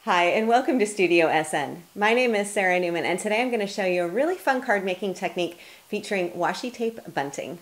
Hi, and welcome to Studio SN. My name is Sara Naumann, and today I'm going to show you a really fun card making technique featuring washi tape bunting.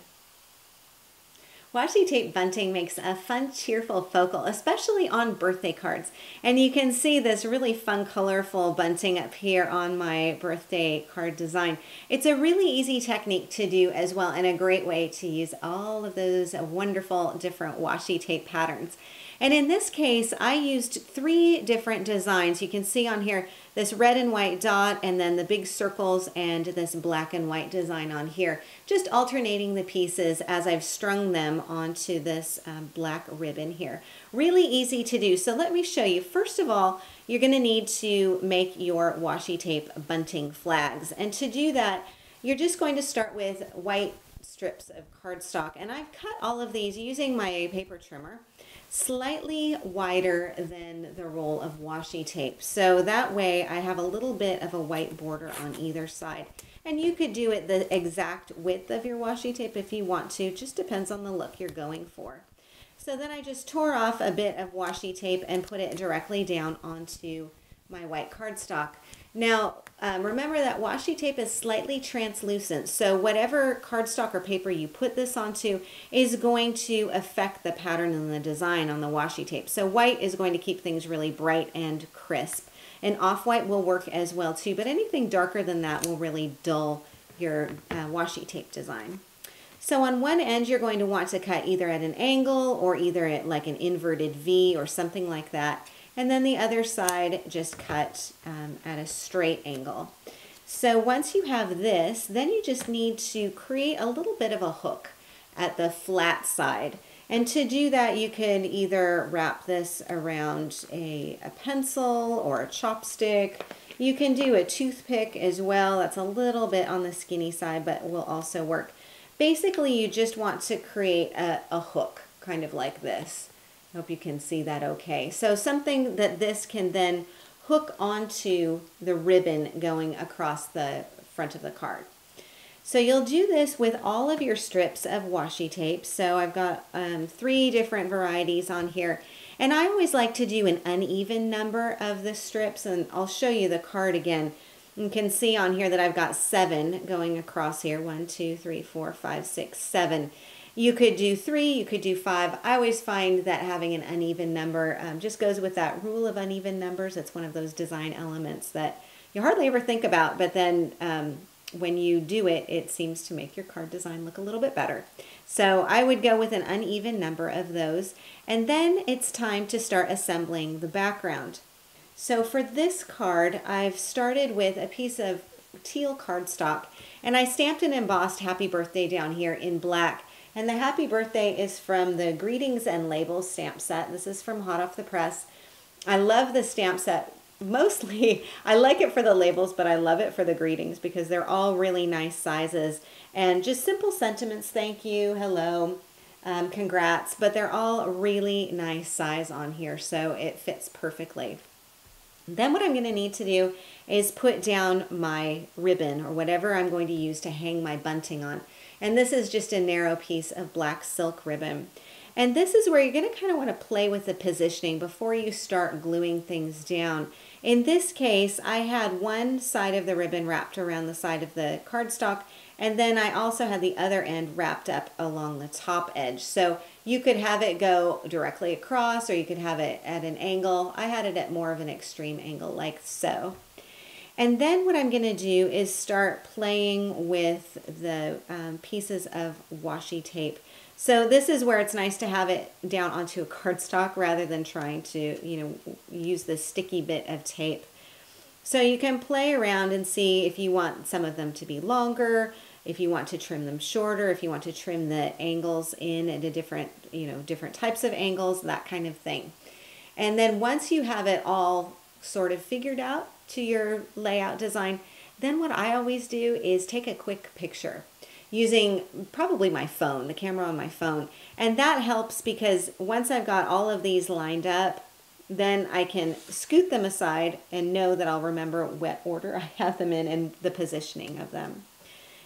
Washi tape bunting makes a fun, cheerful focal, especially on birthday cards. And you can see this really fun, colorful bunting up here on my birthday card design. It's a really easy technique to do as well, and a great way to use all of those wonderful different washi tape patterns. And in this case, I used 3 different designs. You can see on here this red and white dot, and then the big circles, and this black and white design on here, just alternating the pieces as I've strung them onto this black ribbon here. Really easy to do. So let me show you. First of all, you're going to need to make your washi tape bunting flags. And to do that, you're just going to start with white strips of cardstock. And I've cut all of these using my paper trimmer, slightly wider than the roll of washi tape. So that way I have a little bit of a white border on either side. And you could do it the exact width of your washi tape if you want to. Just depends on the look you're going for. So then I just tore off a bit of washi tape and put it directly down onto my white cardstock. Now, remember that washi tape is slightly translucent, so whatever cardstock or paper you put this onto is going to affect the pattern and the design on the washi tape. So white is going to keep things really bright and crisp, and off-white will work as well too, but anything darker than that will really dull your washi tape design. So on one end, you're going to want to cut either at an angle or either at like an inverted V or something like that. And then the other side, just cut at a straight angle. So once you have this, then you just need to create a little bit of a hook at the flat side. And to do that, you could either wrap this around a pencil or a chopstick. You can do a toothpick as well. That's a little bit on the skinny side, but will also work. Basically, you just want to create a hook, kind of like this. I hope you can see that okay. So something that this can then hook onto the ribbon going across the front of the card. So you'll do this with all of your strips of washi tape. So I've got 3 different varieties on here. And I always like to do an uneven number of the strips, and I'll show you the card again. You can see on here that I've got 7 going across here. 1, 2, 3, 4, 5, 6, 7. You could do 3, you could do 5. I always find that having an uneven number just goes with that rule of uneven numbers. It's one of those design elements that you hardly ever think about, but then when you do it, it seems to make your card design look a little bit better. So I would go with an uneven number of those, and then it's time to start assembling the background. So for this card, I've started with a piece of teal cardstock, and I stamped and embossed Happy Birthday down here in black. And the Happy Birthday is from the Greetings and Labels stamp set. This is from hot off the press. I love the stamp set. Mostly, I like it for the labels, but I love it for the greetings because they're all really nice sizes. And just simple sentiments, thank you, hello, congrats. But they're all really nice size on here, so it fits perfectly. Then what I'm going to need to do is put down my ribbon or whatever I'm going to use to hang my bunting on. And this is just a narrow piece of black silk ribbon. And this is where you're going to kind of want to play with the positioning before you start gluing things down. In this case, I had one side of the ribbon wrapped around the side of the cardstock, and then I also had the other end wrapped up along the top edge. So you could have it go directly across, or you could have it at an angle. I had it at more of an extreme angle, like so. And then what I'm going to do is start playing with the pieces of washi tape. So this is where it's nice to have it down onto a cardstock rather than trying to, use this sticky bit of tape. So you can play around and see if you want some of them to be longer, if you want to trim them shorter, if you want to trim the angles in at a different, different types of angles, that kind of thing. And then once you have it all sort of figured out to your layout design, then what I always do is take a quick picture using probably my phone, the camera on my phone. And that helps because once I've got all of these lined up, then I can scoot them aside and know that I'll remember what order I have them in and the positioning of them.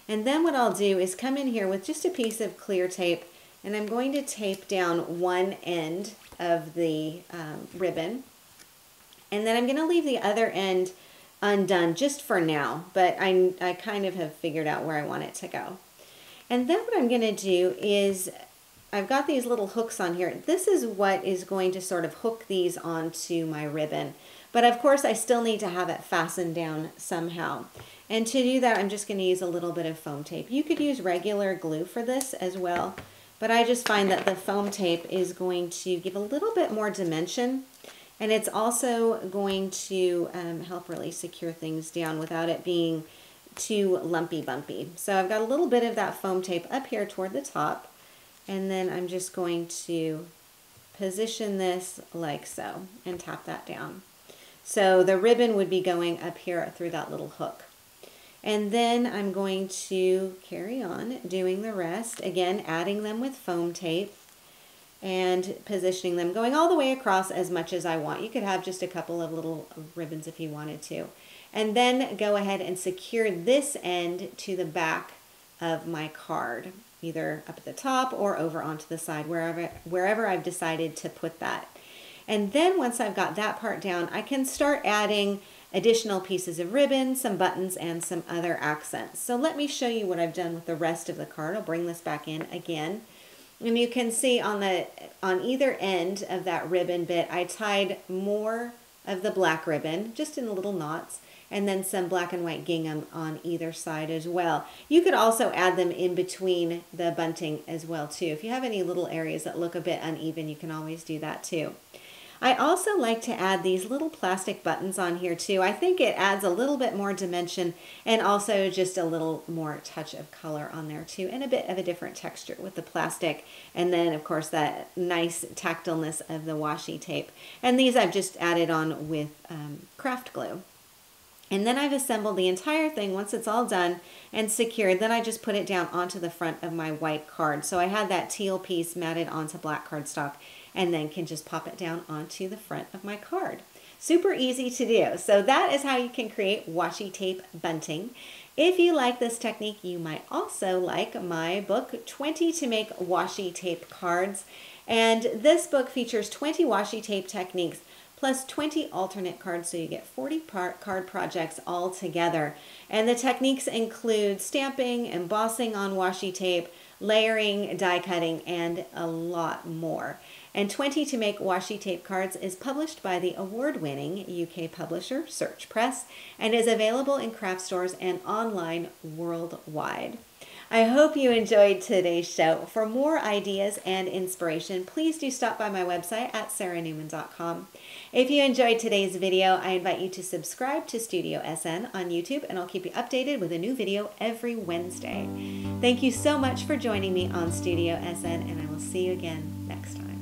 And then what I'll do is come in here with just a piece of clear tape, and I'm going to tape down one end of the ribbon. And then I'm going to leave the other end undone just for now, but I kind of have figured out where I want it to go. And then what I'm going to do is, I've got these little hooks on here. This is what is going to sort of hook these onto my ribbon. But of course I still need to have it fastened down somehow. And to do that, I'm just going to use a little bit of foam tape. You could use regular glue for this as well, but I just find that the foam tape is going to give a little bit more dimension, and it's also going to help really secure things down without it being too lumpy bumpy. So I've got a little bit of that foam tape up here toward the top, and then I'm just going to position this like so and tap that down. So the ribbon would be going up here through that little hook. And then I'm going to carry on doing the rest, again adding them with foam tape and positioning them, going all the way across as much as I want. You could have just a couple of little ribbons if you wanted to. And then go ahead and secure this end to the back of my card, either up at the top or over onto the side, wherever I've decided to put that. And then once I've got that part down, I can start adding additional pieces of ribbon, some buttons, and some other accents. So let me show you what I've done with the rest of the card. I'll bring this back in again. And you can see on either end of that ribbon bit, I tied more of the black ribbon, just in little knots, and then some black and white gingham on either side as well. You could also add them in between the bunting as well too. If you have any little areas that look a bit uneven, you can always do that too. I also like to add these little plastic buttons on here too. I think it adds a little bit more dimension and also just a little more touch of color on there too, and a bit of a different texture with the plastic, and then of course that nice tactileness of the washi tape. And these I've just added on with craft glue. And then I've assembled the entire thing once it's all done and secured. Then I just put it down onto the front of my white card. So I had that teal piece matted onto black cardstock, and then can just pop it down onto the front of my card. Super easy to do. So that is how you can create washi tape bunting. If you like this technique, you might also like my book, 20 to Make Washi Tape Cards. And this book features 20 washi tape techniques plus 20 alternate cards, so you get 40 card projects all together. And the techniques include stamping, embossing on washi tape, layering, die cutting, and a lot more. And 20 to Make Washi Tape Cards is published by the award-winning UK publisher Search Press and is available in craft stores and online worldwide. I hope you enjoyed today's show. For more ideas and inspiration, please do stop by my website at saranaumann.com. If you enjoyed today's video, I invite you to subscribe to Studio SN on YouTube, and I'll keep you updated with a new video every Wednesday. Thank you so much for joining me on Studio SN, and I will see you again next time.